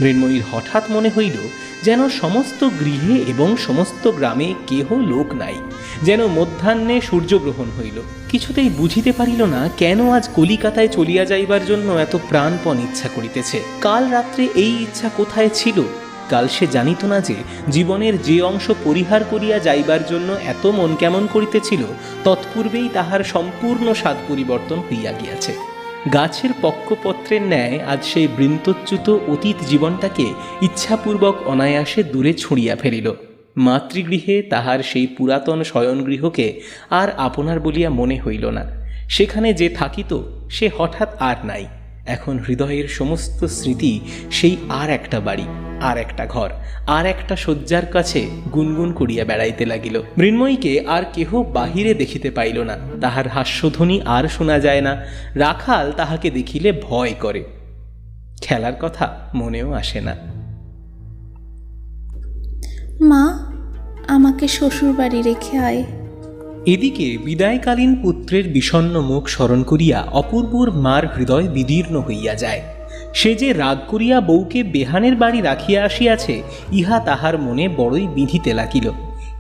মৃন্ময়ীর হঠাৎ মনে হইল যেন সমস্ত গৃহে এবং সমস্ত গ্রামে কেহ লোক নাই, যেন মধ্যাহ্নে সূর্যগ্রহণ হইল। কিছুতেই বুঝিতে পারিল না কেন আজ কলিকাতায় চলিয়া যাইবার জন্য এত প্রাণপণ ইচ্ছা করিতেছে। কাল রাত্রে এই ইচ্ছা কোথায় ছিল? কাল সে জানিত না যে জীবনের যে অংশ পরিহার করিয়া যাইবার জন্য এত মন কেমন করিতেছিল, তৎপূর্বেই তাহার সম্পূর্ণ স্বাদ পরিবর্তন হইয়া গিয়াছে। গাছের পক্ষপত্রের ন্যায় আজ সেই বৃন্তচ্যুত অতীত জীবনটাকে ইচ্ছাপূর্বক অনায়াসে দূরে ছুঁড়িয়া ফেলিল। মাতৃগৃহে তাহার সেই পুরাতন শয়নগৃহকে আর আপনার বলিয়া মনে হইল না। সেখানে যে থাকিত সে হঠাৎ আর নাই। এখন হৃদয়ের সমস্ত স্মৃতি সেই আর একটা বাড়ি, আর একটা ঘর, আর একটা শয্যার কাছে গুনগুন করিয়া বেড়াইতে লাগিল। মৃন্ময়ীকে আর কেহ বাহিরে দেখিতে পাইল না। তাহার হাস্যধ্বনি আর শোনা যায় না। রাখাল তাহাকে দেখিলে ভয় করে। খেলার কথা মনেও আসে না। মা, আমাকে শ্বশুর বাড়ি রেখে আয়। এদিকে বিদায়কালীন পুত্রের বিষণ্ণ মুখ স্মরণ করিয়া অপূর্বর মার হৃদয় বিদীর্ণ হইয়া যায়। সে যে রাগ করিয়া বউকে বেহানের বাড়ি রাখিয়া আসিয়াছে, ইহা তাহার মনে বড়ই বিঁধিতে লাগিল।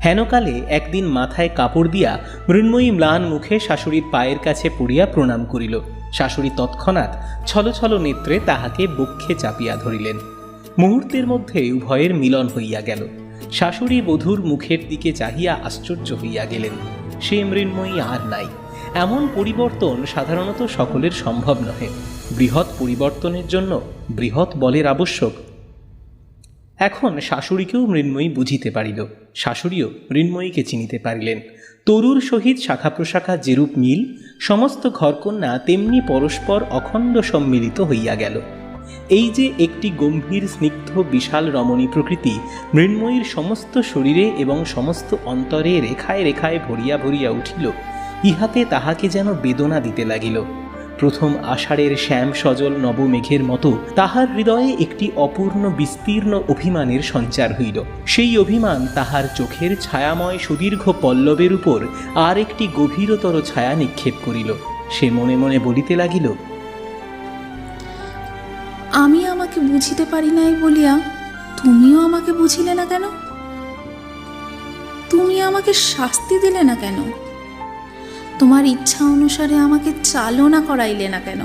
হেনকালে একদিন মাথায় কাপড় দিয়া মৃন্ময়ী ম্লান মুখে শাশুড়ির পায়ের কাছে পড়িয়া প্রণাম করিল। শাশুড়ি তৎক্ষণাৎ ছলছল নেত্রে তাহাকে বক্ষে চাপিয়া ধরিলেন। মুহূর্তের মধ্যে উভয়ের মিলন হইয়া গেল। শাশুড়ি বধূর মুখের দিকে চাহিয়া আশ্চর্য হইয়া গেলেন। সে মৃন্ময়ী আর নাই। এমন পরিবর্তন সাধারণত সকলের সম্ভব নহে। বৃহৎ পরিবর্তনের জন্য বৃহৎ বলের আবশ্যক। এখন শাশুড়িকেও মৃন্ময়ী বুঝিতে পারিল, শাশুড়িও মৃন্ময়ীকে চিনিতে পারিলেন। তরুর সহিত শাখা প্রশাখা যেরূপ মিল, সমস্ত ঘরকন্যা তেমনি পরস্পর অখণ্ড সম্মিলিত হইয়া গেল। এই যে একটি গম্ভীর স্নিগ্ধ বিশাল রমণী প্রকৃতি মৃন্ময়ীর সমস্ত শরীরে এবং সমস্ত অন্তরে রেখায় রেখায় ভরিয়া ভরিয়া উঠিল, ইহাতে তাহাকে যেন বেদনা দিতে লাগিল। প্রথম আষাঢ়ের শ্যাম সজল নবমেঘের মতো তাহার হৃদয়ে একটি অপূর্ণ বিস্তীর্ণ অভিমানের সঞ্চার হইল। সেই অভিমান তাহার চোখের ছায়াময় সুদীর্ঘ পল্লবের উপর আর একটি গভীরতর ছায়া নিক্ষেপ করিল। সে মনে মনে বলিতে লাগিল, আমি আমাকে বুঝিতে পারি নাই বলিয়া তুমিও আমাকে বুঝিলে না কেন? তুমি আমাকে শাস্তি দিলে না কেন? তোমার ইচ্ছা অনুসারে আমাকে চালনা করাইলে না কেন?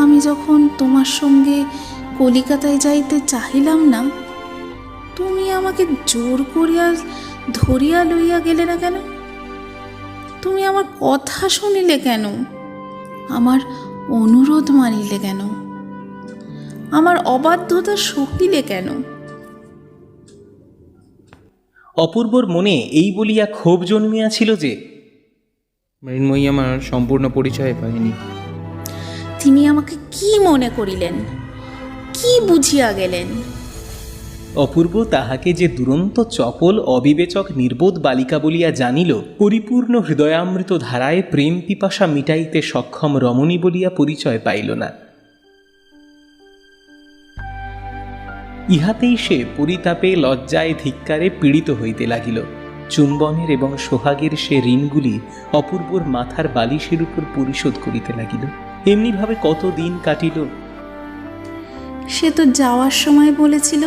আমি যখন তোমার সঙ্গে কলিকাতায় যাইতে চাহিলাম না, তুমি আমাকে জোর করিয়া ধরিয়া লইয়া গেলে না কেন? তুমি আমার কথা শুনিলে কেন? আমার অনুরোধ মানিলে কেন? আমার অবাধ্যতা সহিলে কেন? অপূর্বর মনে এই বলিয়া ক্ষোভ জন্মিয়াছিল যে মৃন্ময়ী আমার সম্পূর্ণ পরিচয় পায়নি। তিনি আমাকে কি মনে করিলেন? কি বুঝিয়া গেলেন? অপূর্ব তাহাকে যে দুরন্ত চপল অবিবেচক নির্বোধ বালিকা বলিয়া জানিল, পরিপূর্ণ হৃদয়ামৃত ধারায় প্রেম পিপাসা মিটাইতে সক্ষম রমণী বলিয়া পরিচয় পাইল না। ইহাতেই সে পরিতাপে লজ্জায় ধিক্কারে পীড়িত হইতে লাগিল। চুম্বনের এবং সোহাগের সে ঋণগুলি অপূর্বর মাথার বালিশের উপর পরিশোধ করিতে লাগিল। এমনিভাবে কত দিন কাটিল। সে তো যাওয়ার সময় বলেছিল,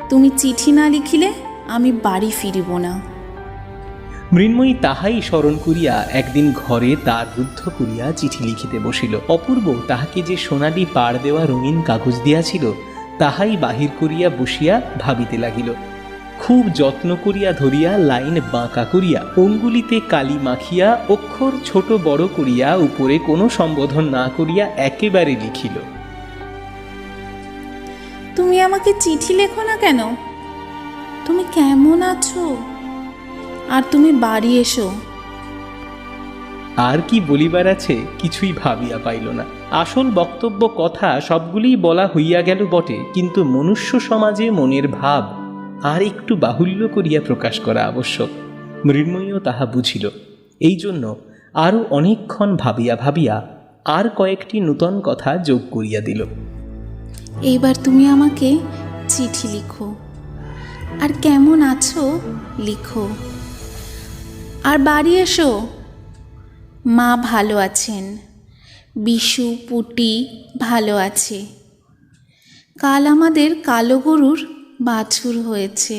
তুমি চিঠি না লিখিলে আমি বাড়ি ফিরিব না। মৃন্ময়ী তাহাই স্মরণ করিয়া একদিন ঘরে দ্বার রুদ্ধ করিয়া চিঠি লিখিতে বসিল। অপূর্ব তাহাকে যে সোনালি পাড় দেওয়া রঙিন কাগজ দিয়াছিল, তাহাই বাহির করিয়া বসিয়া ভাবিতে লাগিল। খুব যত্ন করিয়া ধরিয়া লাইন বাঁকা করিয়া অঙ্গুলিতে কালি মাখিয়া অক্ষর ছোট বড় করিয়া উপরে কোনো সম্বোধন না করিয়া একেবারে লিখিল, তুমি আমাকে চিঠি লেখো না কেন? তুমি কেমন আছো? আর তুমি বাড়ি এসো। আর কি বলিবার আছে কিছুই ভাবিয়া পাইল না। আসল বক্তব্য কথা সবগুলিই বলা হইয়া গেল বটে, কিন্তু মনুষ্য সমাজে মনের ভাব আর একটু বাহুল্য করিয়া প্রকাশ করা আবশ্যক। মৃন্ময়ীও তাহা বুঝিল। এই জন্য আরও অনেকক্ষণ ভাবিয়া ভাবিয়া আর কয়েকটি নূতন কথা যোগ করিয়া দিল। এইবার তুমি আমাকে চিঠি লিখো, আর কেমন আছো লিখো, আর বাড়ি এসো। মা ভালো আছেন, বিশু পুটি ভালো আছে। কাল আমাদের কালো গরুর বাছুর হয়েছে।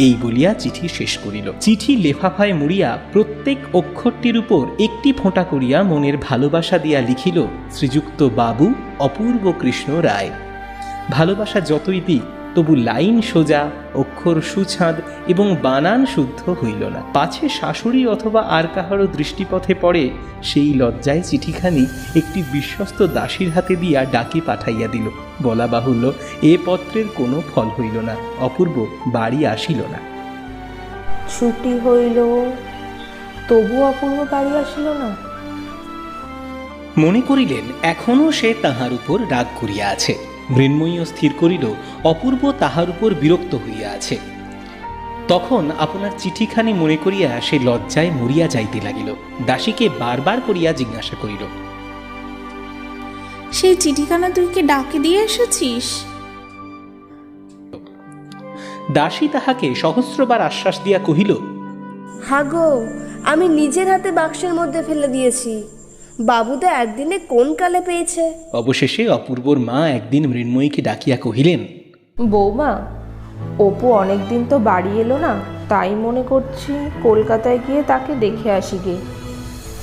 এই বলিয়া চিঠি শেষ করিল। চিঠি লেফাফায় মুড়িয়া প্রত্যেক অক্ষরটির উপর একটি ফোঁটা করিয়া মনের ভালোবাসা দিয়া লিখিল, শ্রীযুক্ত বাবু অপূর্ব কৃষ্ণ রায়। ভালোবাসা যতই দিক, তবু লাইন সোজা, অক্ষর সুছাঁদ এবং বানান শুদ্ধ হইল না। পাছে শাশুড়ি অথবা আর কাহারও দৃষ্টিপথে পড়ে, সেই লজ্জায় চিঠিখানি একটি বিশ্বস্ত দাসীর হাতে দিয়া ডাকি পাঠাইয়া দিল। বলা বাহুল্য, এ পত্রের কোনো ফল হইল না। অপূর্ব বাড়ি আসিল না। ছুটি হইল, তবু অপূর্ব বাড়ি আসিল না। মনে করিলেন এখনও সে তাহার উপর রাগ করিয়া আছে। মৃন্ময়ীও স্থির করিল অপূর্ব তাহার উপর বিরক্ত হইয়া আছে। তখন আপনার চিঠিখানি মনে করিয়া সে লজ্জায় মরিয়া যাইতে লাগিল। দাসীকে বারবার করিয়া জিজ্ঞাসা করিল, সেই চিঠিখানা তুই কি ডাকে দিয়ে এসেছিস? দাসী তাহাকে সহস্রবার আশ্বাস দিয়া কহিল, হাগো, আমি নিজের হাতে বাক্সের মধ্যে ফেলে দিয়েছি। বাবুদা একদিনে কোন কালে পেয়েছে। অবশেষে অপূর্বর মা একদিন মৃন্ময়ীকে ডাকিয়া কহিলেন, বৌমা, অপু অনেকদিন তো বাড়ি এলো না, তাই মনে করছি কলকাতায় গিয়ে তাকে দেখে আসি গে।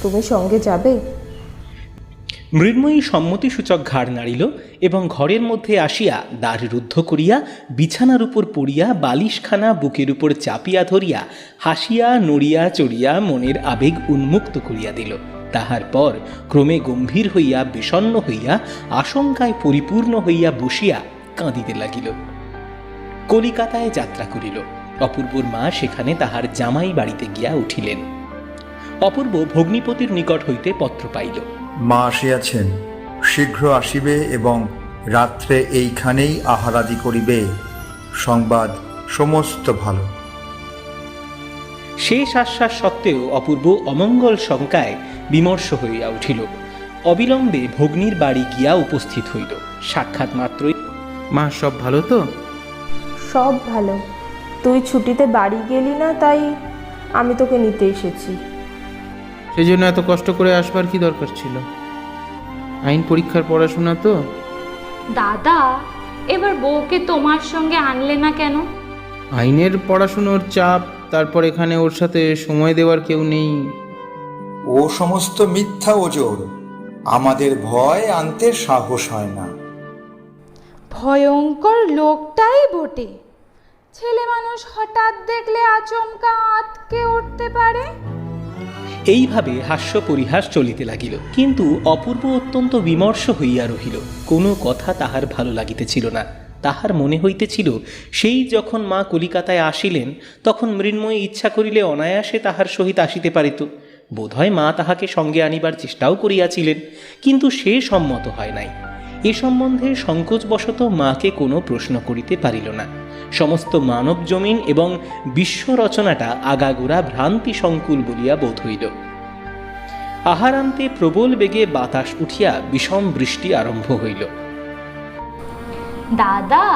তুমি সঙ্গে যাবে? মৃন্ময়ী সম্মতিসূচক ঘাড় নাড়িল এবং ঘরের মধ্যে আসিয়া দ্বার রুদ্ধ করিয়া বিছানার উপর পড়িয়া বালিশখানা বুকের উপর চাপিয়া ধরিয়া হাসিয়া নড়িয়া চড়িয়া মনের আবেগ উন্মুক্ত করিয়া দিল। তাহার পর ক্রমে গম্ভীর হইয়া বিষণ্ণ হইয়া আশঙ্কায় পরিপূর্ণ হইয়া বসিয়া কাঁদিতে লাগিল। কলিকাতায় যাত্রা করিল। অপূর্বর মা সেখানে তাহার জামাই বাড়িতে গিয়া উঠিলেন। অপূর্ব ভগ্নিপতির নিকট হইতে পত্র পাইল। মা আসিয়াছেন, শীঘ্র আসিবে এবং রাত্রে এইখানেই আহারাদি করিবে। সংবাদ সমস্ত ভালো। শেষ আশ্বাস সত্ত্বেও অপূর্ব অমঙ্গল শঙ্কায় বিমর্ষ হইয়া উঠিল। অবিলম্বে ভগ্নীর বাড়ি গিয়া উপস্থিত হইল। সাক্ষাৎ মাত্রই, মা সব ভালো তো? সব ভালো। তুই ছুটিতে বাড়ি গেলি না, তাই আমি তোকে নিতে এসেছি। সেই জন্য এত কষ্ট করে আসবার কি দরকার ছিল? আইন পরীক্ষার পড়াশোনা তো। দাদা, এবার বউকে তোমার সঙ্গে আনলে না কেন? আইনের পড়াশুনোর চাপ, তারপর এখানে ওর সাথে সময় দেওয়ার কেউ নেই। ও সমস্ত মিথ্যা ওজোর। আমাদের ভয় আনতে সাহস হয় না। ভয়ঙ্কর লোকটাই বটে। ছেলে মানুষ হঠাৎ দেখলে আচমকা আঁতকে উঠতে পারে। এইভাবে হাস্য পরিহাস চলিতে লাগিল। কিন্তু অপূর্ব অত্যন্ত বিমর্ষ হইয়া রহিল। কোনো কথা তাহার ভালো লাগিতেছিল না। তাহার মনে হইতেছিল, সেই যখন মা কলিকাতায় আসিলেন, তখন মৃন্ময়ী ইচ্ছা করিলে অনায়াসে তাহার সহিত আসিতে পারিত। বোধহয় মা তাহাকে সঙ্গে আনিবার চেষ্টাও করিয়াছিলেন, কিন্তু সে সম্মত হয় নাই। এ সম্বন্ধে সংকোচবশত মাকে কোনো প্রশ্ন করিতে পারিল না। সমস্ত মানব জমিন এবং বিশ্ব রচনাটা আগাগোড়া ভ্রান্তি সংকুল বলিয়া বোধ হইল। আহারান্তে প্রবল বেগে বাতাস উঠিয়া বিষম বৃষ্টি আরম্ভ হইল। দাদা,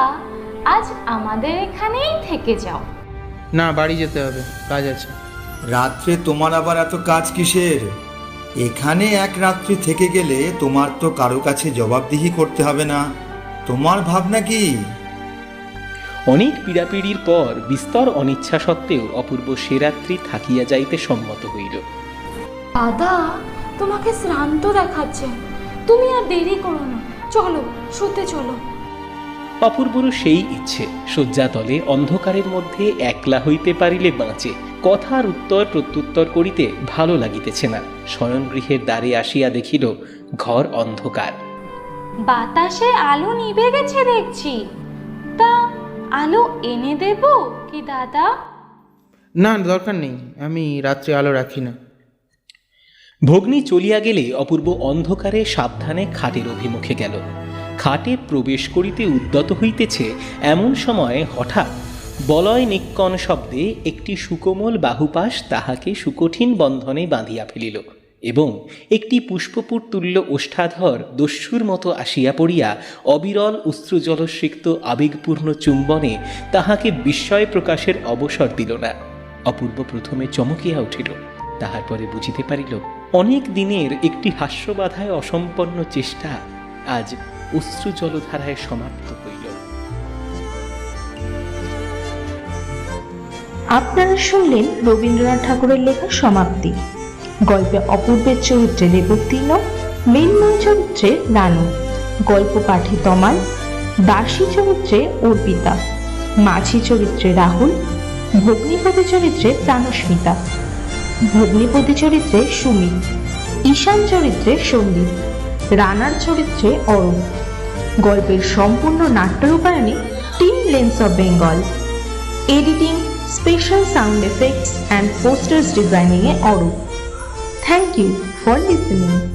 আজ আমাদের এখানেই থেকে যাও। না, বাড়ি যেতে হবে, কাজ আছে। রাত্রে তোমার আবার এত কাজ কিসের? এখানে এক রাত্রি থেকে গেলে তোমার তো কারো কাছে জবাবদিহি করতে হবে না। তোমার ভাবনা কি? অনেক পীড়াপিড়ির পর বিস্তর অনিচ্ছা সত্ত্বেও অপূর্ব সে রাত্রি থাকিয়া যাইতে সম্মত হইল। দাদা, তোমাকে শ্রান্ত দেখাচ্ছে, তুমি আর দেরি করো না, চলো শুতে চলো। অপূর্বরও সেই ইচ্ছে। শয্যাতলে অন্ধকারের মধ্যে একলা হইতে পারিলে বাঁচে। কথার উত্তর প্রত্যুত্তর করিতে ভালো লাগিতেছে না। শয়নগৃহের দ্বারে আসিয়া দেখিল ঘর অন্ধকার। বাতাসে আলো নিভে গেছে দেখছি। তা আলো এনে দেব কি দাদা? না, দরকার নেই, আমি রাত্রে আলো রাখি না। ভগ্নী চলিয়া গেলে অপূর্ব অন্ধকারে সাবধানে খাটের অভিমুখে গেল। খাটে প্রবেশ করিতে উদ্যত হইতেছে এমন সময় হঠাৎ বলয় নিক্কণ শব্দে একটি সুকোমল বাহুপাশ তাহাকে সুকঠিন বন্ধনে বাঁধিয়া ফেলিল এবং একটি পুষ্পপুর তুল্য ওষ্ঠাধর দস্যুর মতো আসিয়া পড়িয়া অবিরল অশ্রুজলসিক্ত আবেগপূর্ণ চুম্বনে তাহাকে বিস্ময় প্রকাশের অবসর দিল না। অপূর্ব প্রথমে চমকিয়া উঠিল, তাহার পরে বুঝিতে পারিল অনেক দিনের একটি হাস্যবাধায় অসম্পন্ন চেষ্টা আজ অশ্রু জলধারায় সমাপ্ত হইল। আপনারা শুনলেন রবীন্দ্রনাথ ঠাকুরের লেখা সমাপ্তি। গল্পে অপূর্বের চরিত্রে রেবতীর্ণ, মৃন্ময় চরিত্রে রানু, গল্প পাঠে তমাল, দাসী চরিত্রে অর্পিতা, মাঝি চরিত্রে রাহুল, ভগ্নিপতি চরিত্রে প্রাণস্মিতা, ভগ্নিপতি চরিত্রে সুমিত, ঈশান চরিত্রে সন্দীপ, রানার চরিত্রে অরূপ। গল্পের সম্পূর্ণ নাট্য রূপায়ণে team lens of Bengal. Editing, special sound effects and posters ডিজাইনিংয়ে Arup. Thank you for listening.